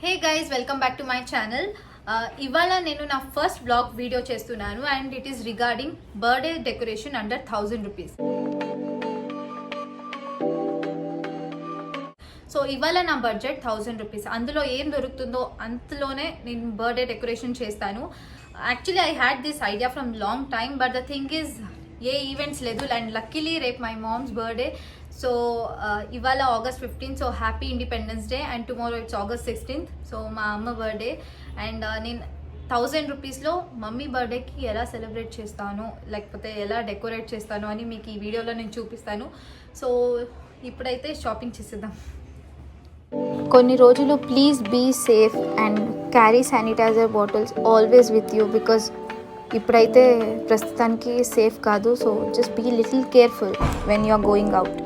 Hey guys, welcome back to my channel. ఇవాళ నేను నా ఫస్ట్ బ్లాగ్ వీడియో చేస్తున్నాను and it is regarding birthday decoration under 1000 rupees. So ఇవాళ నా budget 1000 rupees. అందులో ఏం దొరుకుతుందో అంతలోనే నేను బర్త్డే డెకరేషన్ చేస్తాను. Actually I had this idea from long time, but the thing is a events లేదు. అండ్ లక్కీలీ రేపు మై మామ్స్ బర్త్డే. సో ఇవాళ August 15th, so happy independence day. And tomorrow it's August 16th, so మా అమ్మ birthday. And నేను 1000 రూపీస్లో mummy బర్త్డేకి ఎలా celebrate చేస్తాను, లేకపోతే ఎలా డెకరేట్ చేస్తాను అని మీకు ఈ వీడియోలో నేను చూపిస్తాను. సో ఇప్పుడైతే షాపింగ్ చేసేద్దాం. కొన్ని రోజులు please be safe and carry sanitiser bottles always with you, because ఇప్పుడైతే ప్రస్తుతానికి సేఫ్ కాదు. So just be little careful when you are going out.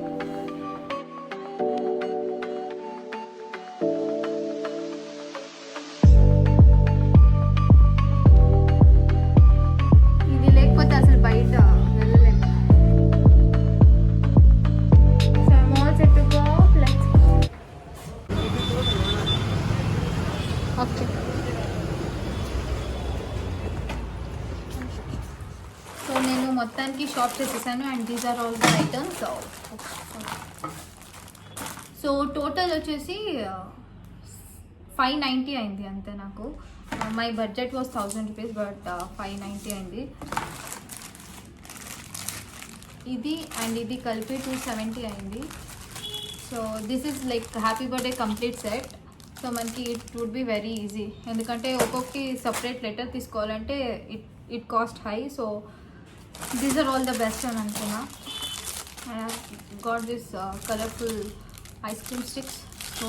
ఇది లేకపోతే అసలు బయట వెళ్ళలేము. ఓకే, సో నేను మొత్తానికి షాప్ చేసేసాను and these are all the items. So total వచ్చేసి 590 అయింది అంతే నాకు. My budget was 1000 rupees, but 590 అయింది. ఇది అండ్ ఇది కలిపి 270 అయింది. So this is like happy birthday complete set. So మనకి it would be very easy, ఎందుకంటే ఒక్కొక్కటి సపరేట్ లెటర్ తీసుకోవాలంటే it cost high. So these are all the best అని అనుకున్నా. I got this colourful ice cream sticks. So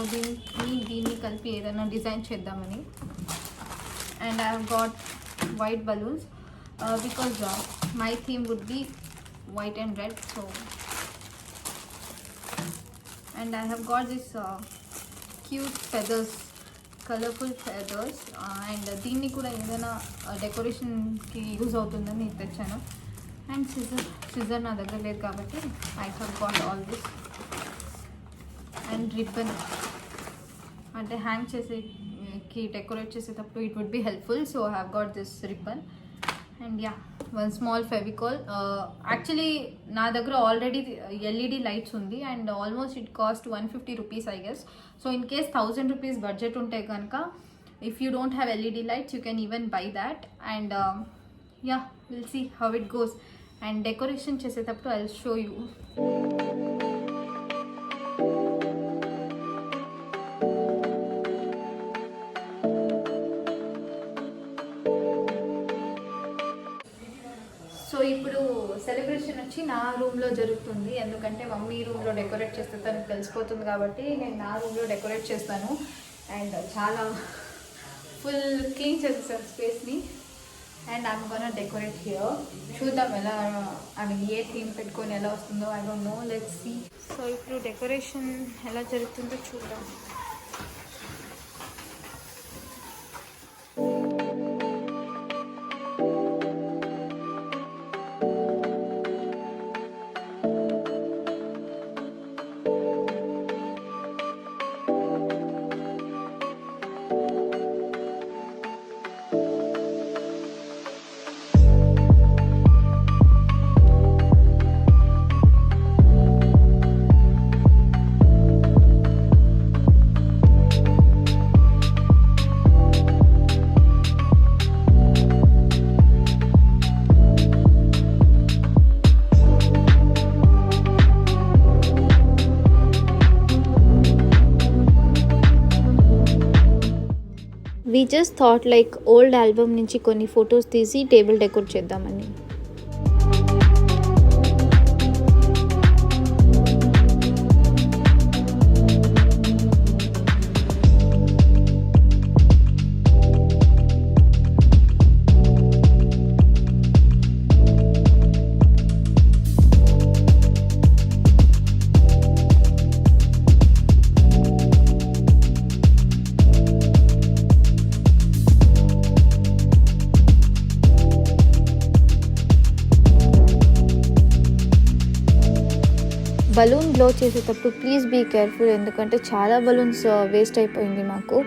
దీన్ని కలిపి ఏదైనా design చేద్దామని. And I have got white balloons because my theme would be white and red. So and I have got this cute feathers, colorful feathers, and దీన్ని కూడా ఏదైనా డెకరేషన్కి use అవుతుందని తెచ్చాను. And scissor నా దగ్గర లేదు కాబట్టి I have got all this. And ribbon, అంటే హ్యాంగ్ చేసేకి డెకరేట్ చేసేటప్పుడు it would be helpful. So I have got this ribbon. And yeah, one small Fevicol. Actually నా దగ్గర ఆల్రెడీ LED లైట్స్ ఉంది and almost it cost 150 rupees I guess. So in case 1000 rupees budget ఉంటే కనుక, if you don't have LED lights you can even buy that. And yeah, will see how it goes. And decoration చేసేటప్పుడు I will show you. So ఇప్పుడు celebration వచ్చి నా రూమ్లో జరుగుతుంది, ఎందుకంటే mummy రూమ్లో డెకరేట్ చేస్తే తనకు తెలిసిపోతుంది కాబట్టి నేను నా రూమ్లో డెకరేట్ చేస్తాను. అండ్ చాలా ఫుల్ క్లీన్ చేసేసాను స్పేస్ని. And I'm gonna decorate here. చూద్దాం ఎలా, ఐ మీన్ ఏ థీమ్ పెట్టుకొని ఎలా వస్తుందో. I don't know, let's see. So ఇప్పుడు డెకరేషన్ ఎలా జరుగుతుందో చూద్దాం. We just thought like old album నుంచి కొన్ని ఫొటోస్ తీసి టేబుల్ డెకోర్ చేద్దామని. బలూన్ బ్లో చేసేటప్పుడు ప్లీజ్ బీ కేర్ఫుల్, ఎందుకంటే చాలా బలూన్స్ వేస్ట్ అయిపోయింది మాకు.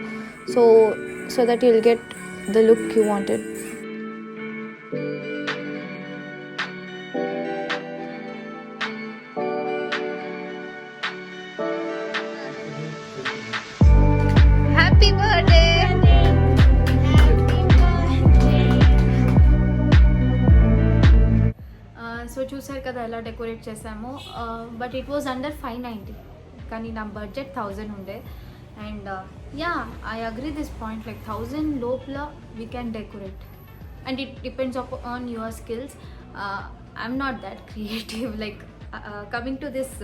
So that you'll get the look you wanted. Happy birthday. So చూసారు కదా ఎలా డెకరేట్ చేసాము. బట్ ఇట్ వాజ్ అండర్ 590, కానీ నా బడ్జెట్ 1000 ఉండే. And yeah, I agree this point, like 1000 లోపల we can decorate and it depends on your skills. I'm not that creative, like coming to this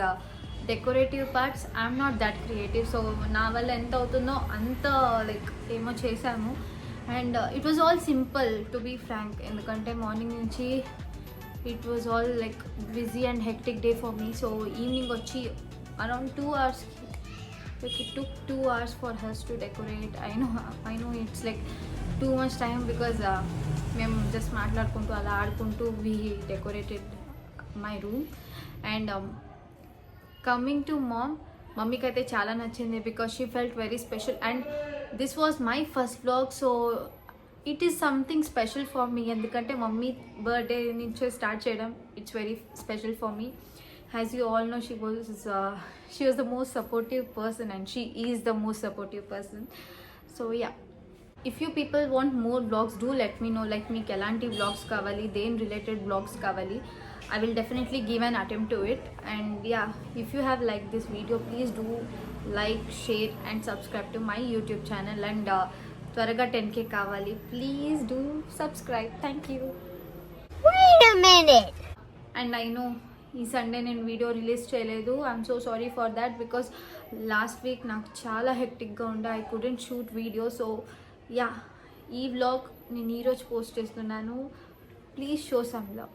decorative parts I'm not that creative. So నా వల్ల ఎంత అవుతుందో అంత like ఏమో చేసాము. And it was all simple to be frank, ఎందుకంటే morning నుంచి it was all like busy and hectic day for me. So evening vachi around 2 hours, like it took 2 hours for us to decorate. I know it's like too much time because mem just maatladukuntu ala aadukuntu we decorated my room. And coming to mummy ki aithe chaala nachindi because she felt very special, and this was my first vlog, so it is something special for me, ఎందుకంటే mummy birthday నుంచే start చేయడం it's very special for me. As you all know, she was the most supportive person and she is the most supportive person. So yeah, if you people want more blogs, do let me know, like మీకు ఎలాంటి blogs కావాలి, దేని related blogs కావాలి. I will definitely give an attempt to it. And yeah, if you have liked this video, please do like, share and subscribe to my YouTube channel. And త్వరగా 10K కావాలి, please do subscribe. Thank you. Wait a minute. And I know ఈ Sunday నేను video release చేయలేదు. I'm so sorry for that because last week నాకు చాలా హెక్టిక్గా ఉండే, I couldn't shoot video. So yeah, ఈ vlog నేను ఈరోజు పోస్ట్ చేస్తున్నాను. Please show some love.